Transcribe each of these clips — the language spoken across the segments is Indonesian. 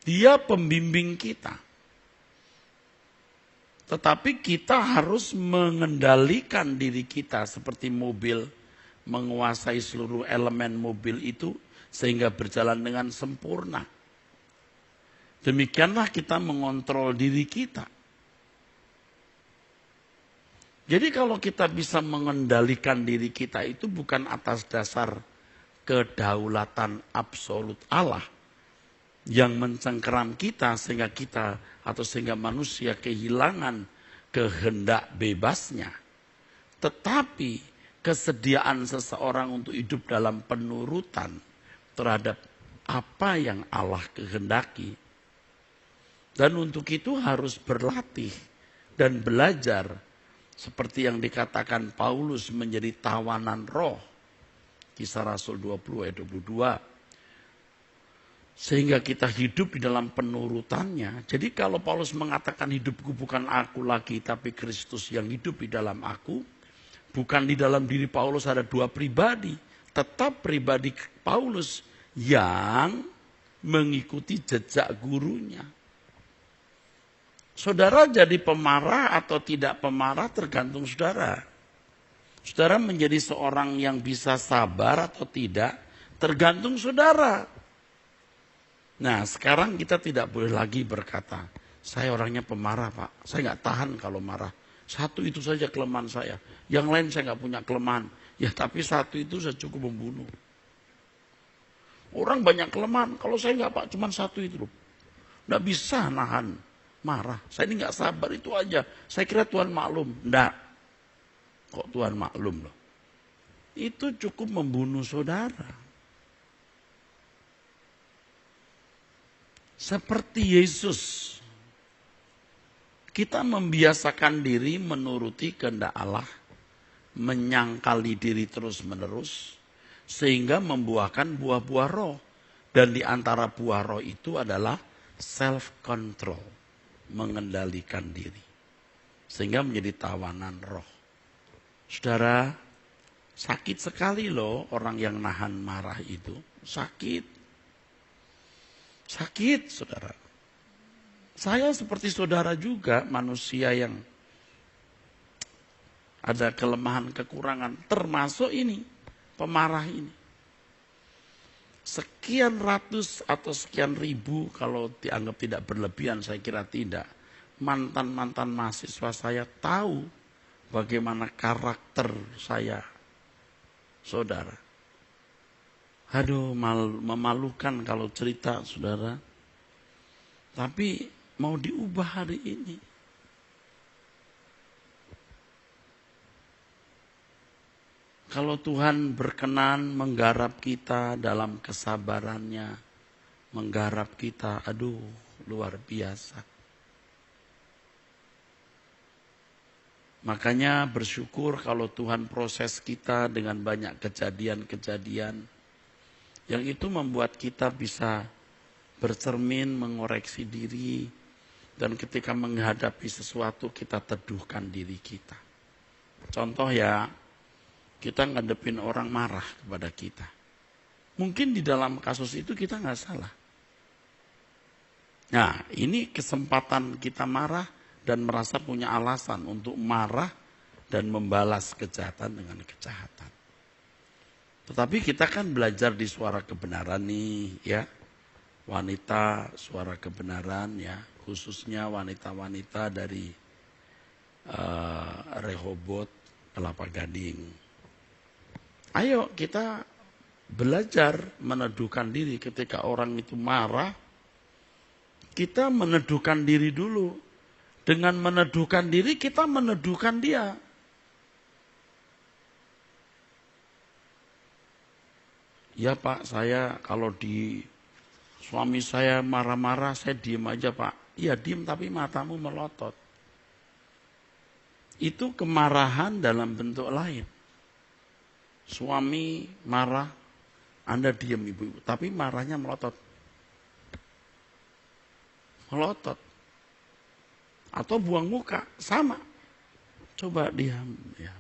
Dia pembimbing kita. Tetapi kita harus mengendalikan diri kita seperti mobil, menguasai seluruh elemen mobil itu sehingga berjalan dengan sempurna. Demikianlah kita mengontrol diri kita. Jadi kalau kita bisa mengendalikan diri kita itu bukan atas dasar kedaulatan absolut Allah yang mencengkeram kita sehingga manusia kehilangan kehendak bebasnya. Tetapi kesediaan seseorang untuk hidup dalam penurutan terhadap apa yang Allah kehendaki. Dan untuk itu harus berlatih dan belajar seperti yang dikatakan Paulus menjadi tawanan roh. Kisah Rasul 20 ayat 22. Sehingga kita hidup di dalam penurutannya. Jadi kalau Paulus mengatakan hidupku bukan aku lagi tapi Kristus yang hidup di dalam aku. Bukan di dalam diri Paulus ada dua pribadi. Tetap pribadi Paulus yang mengikuti jejak gurunya. Saudara jadi pemarah atau tidak pemarah tergantung saudara. Saudara menjadi seorang yang bisa sabar atau tidak tergantung saudara. Nah sekarang kita tidak boleh lagi berkata, saya orangnya pemarah Pak, saya gak tahan kalau marah. Satu itu saja kelemahan saya, yang lain saya gak punya kelemahan. Ya tapi satu itu saya cukup membunuh. Orang banyak kelemahan, kalau saya gak Pak, cuma satu itu loh. Gak bisa nahan marah, saya ini gak sabar itu aja. Saya kira Tuhan maklum, enggak. Kok Tuhan maklum loh. Itu cukup membunuh saudara. Seperti Yesus, kita membiasakan diri menuruti kehendak Allah, menyangkali diri terus-menerus, sehingga membuahkan buah-buah roh. Dan di antara buah roh itu adalah self-control, mengendalikan diri. Sehingga menjadi tawanan roh. Saudara, sakit sekali loh orang yang nahan marah itu, sakit. Sakit, saudara. Saya seperti saudara juga manusia yang ada kelemahan, kekurangan. Termasuk ini, pemarah ini. Sekian ratus atau sekian ribu, kalau dianggap tidak berlebihan, saya kira tidak. Mantan-mantan mahasiswa saya tahu bagaimana karakter saya, saudara. Aduh, memalukan kalau cerita, saudara. Tapi mau diubah hari ini. Kalau Tuhan berkenan menggarap kita dalam kesabarannya, menggarap kita, aduh, luar biasa. Makanya bersyukur kalau Tuhan proses kita dengan banyak kejadian-kejadian yang itu membuat kita bisa bercermin, mengoreksi diri, dan ketika menghadapi sesuatu kita teduhkan diri kita. Contoh ya, kita ngadepin orang marah kepada kita. Mungkin di dalam kasus itu kita nggak salah. Nah, ini kesempatan kita marah dan merasa punya alasan untuk marah dan membalas kejahatan dengan kejahatan. Tetapi kita kan belajar di suara kebenaran nih ya. Wanita suara kebenaran ya. Khususnya wanita-wanita dari Rehobot, Kelapa Gading. Ayo kita belajar meneduhkan diri ketika orang itu marah. Kita meneduhkan diri dulu. Dengan meneduhkan diri kita meneduhkan dia. Ya Pak, saya kalau di suami saya marah-marah, saya diem aja Pak. Iya diem tapi matamu melotot. Itu kemarahan dalam bentuk lain. Suami marah, Anda diem ibu-ibu, tapi marahnya melotot. Melotot. Atau buang muka, sama. Coba diam, ya.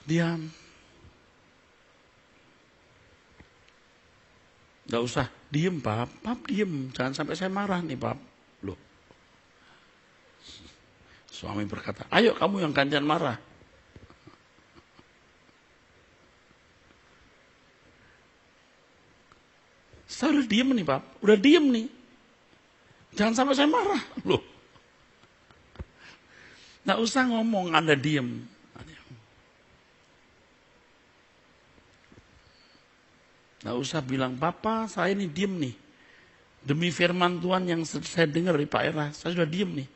Diam. Nggak usah, diem pap, diem, jangan sampai saya marah nih pap. Loh, suami berkata, ayo kamu yang gantian marah. Saya udah diem nih pap, udah diem nih, jangan sampai saya marah. Loh, nggak usah ngomong, Anda diem. Nggak usah bilang, Papa saya ini diem nih. Demi firman Tuhan yang saya dengar dari Pak Era, saya sudah diem nih.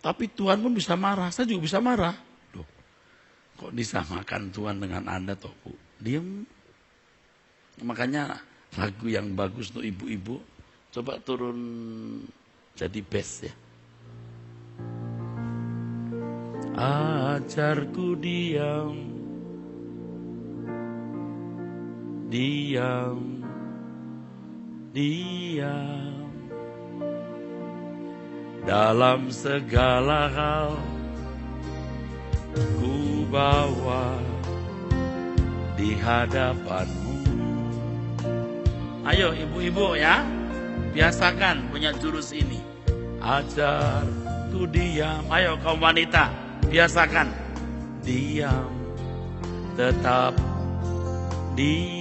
Tapi Tuhan pun bisa marah, saya juga bisa marah. Loh, kok disamakan Tuhan dengan Anda toh Bu? Diem. Makanya lagu yang bagus untuk ibu-ibu, coba turun jadi bass ya. Ajarku diam. Diam, diam dalam segala hal ku bawa di hadapanmu. Ayo ibu-ibu ya, biasakan punya jurus ini. Ajarku diam. Ayo kaum wanita, biasakan. Diam, tetap diam.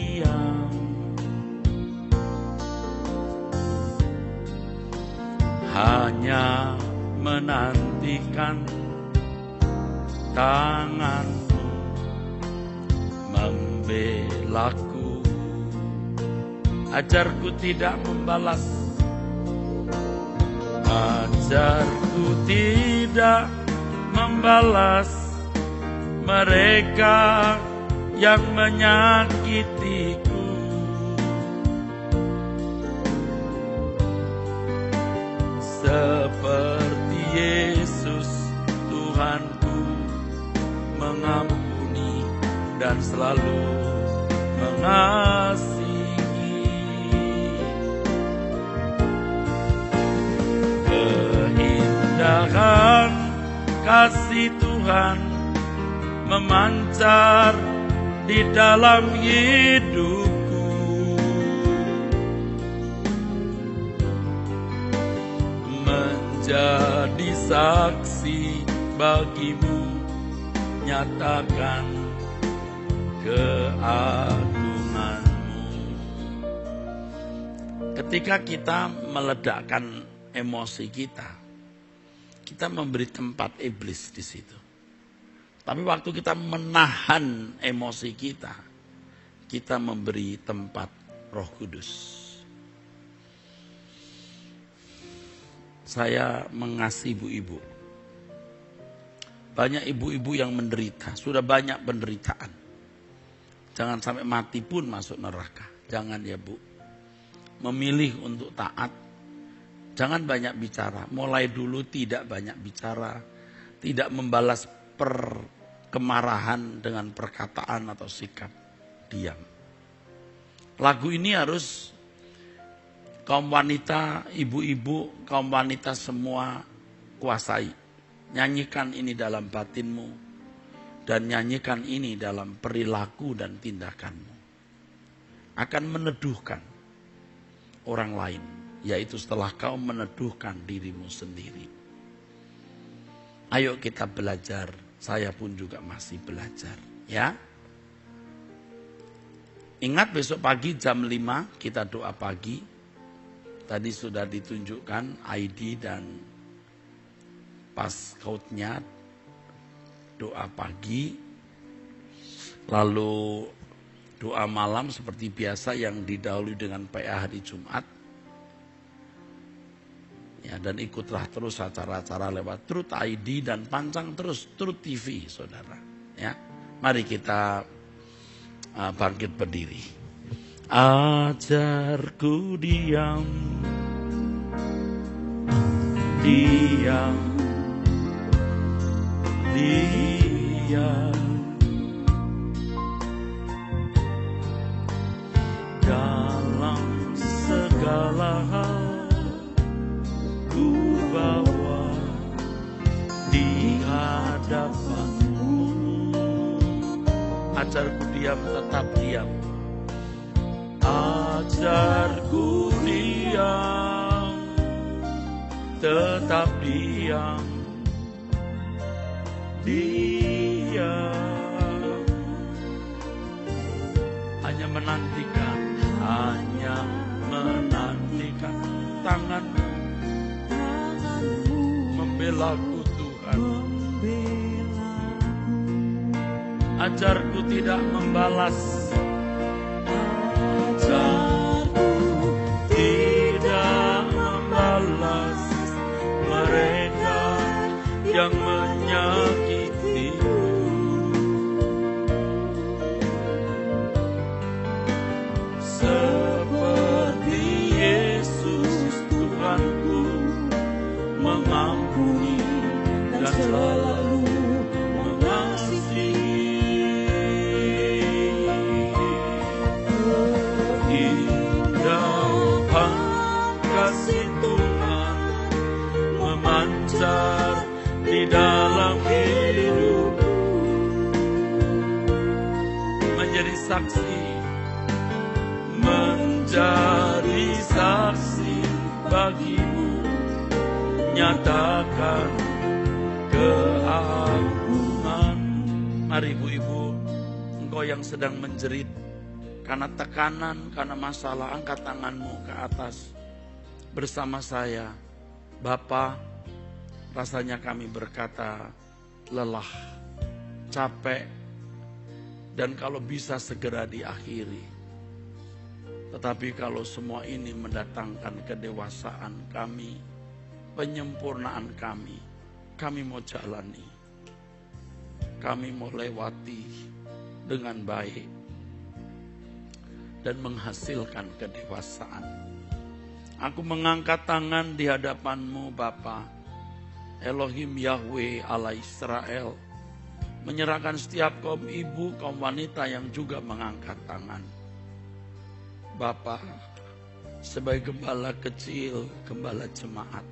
Hanya menantikan tanganmu membelaku. Ajarku tidak membalas. Ajarku tidak membalas mereka yang menyakitiku. Seperti Yesus Tuhanku mengampuni dan selalu mengasihi. Keindahan kasih Tuhan memancar di dalam hidupku. Menjadi saksi bagimu, nyatakan keagunganmu. Ketika kita meledakkan emosi kita memberi tempat iblis di situ. Tapi waktu kita menahan emosi kita memberi tempat Roh Kudus. Saya mengasihi ibu-ibu. Banyak ibu-ibu yang menderita, sudah banyak penderitaan. Jangan sampai mati pun masuk neraka. Jangan ya Bu. Memilih untuk taat. Jangan banyak bicara. Mulai dulu tidak banyak bicara. Tidak membalas kemarahan dengan perkataan atau sikap. Diam. Lagu ini harus kaum wanita, ibu-ibu, kaum wanita semua kuasai. Nyanyikan ini dalam batinmu. Dan nyanyikan ini dalam perilaku dan tindakanmu. Akan meneduhkan orang lain. Yaitu setelah kau meneduhkan dirimu sendiri. Ayo kita belajar. Saya pun juga masih belajar. Ya. Ingat besok pagi jam 5 kita doa pagi. Tadi sudah ditunjukkan ID dan passcode-nya doa pagi. Lalu doa malam seperti biasa yang didahului dengan PA hari Jumat. Ya, dan ikutlah terus acara-acara lewat Truth ID dan pancang terus Truth TV, saudara. Ya, mari kita bangkit berdiri. Ajarku diam, diam, diam dalam segala hal ku bawa di hadapanmu. Ajarku diam, tetap diam. Ajarku diam, tetap diam, diam. Hanya menantikan tanganmu membelaku Tuhan. Ajarku tidak membalas, ajarku tidak membalas mereka yang menyakitimu. Seperti Yesus Tuhanku mengampuni dan selalu mengasihi. Indah kasih Tuhan memancar di dalam hidupku, menjadi saksi bagimu, nyatakan keagungan. Mari ibu-ibu, engkau yang sedang menjerit karena tekanan, karena masalah, angkat tanganmu ke atas bersama saya. Bapa, rasanya kami berkata lelah, capek, dan kalau bisa segera diakhiri. Tetapi kalau semua ini mendatangkan kedewasaan kami, penyempurnaan kami mau jalani, kami mau lewati dengan baik dan menghasilkan kedewasaan. Aku mengangkat tangan di hadapan-Mu Bapa, Elohim Yahweh Allah Israel, menyerahkan setiap kaum ibu, kaum wanita yang juga mengangkat tangan. Bapa, sebagai gembala kecil, gembala jemaat,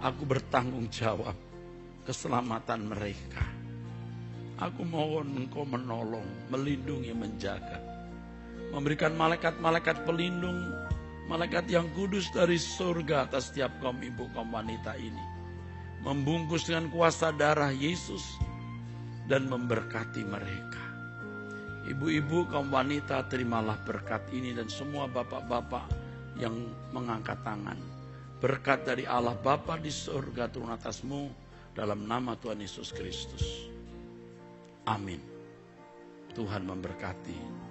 aku bertanggung jawab keselamatan mereka. Aku mohon Engkau menolong, melindungi, menjaga, memberikan malaikat-malaikat pelindung, malaikat yang kudus dari surga atas setiap kaum ibu, kaum wanita ini, membungkus dengan kuasa darah Yesus dan memberkati mereka. Ibu-ibu, kaum wanita, terimalah berkat ini, dan semua bapak-bapak yang mengangkat tangan. Berkat dari Allah Bapa di surga turun atasmu dalam nama Tuhan Yesus Kristus. Amin. Tuhan memberkati.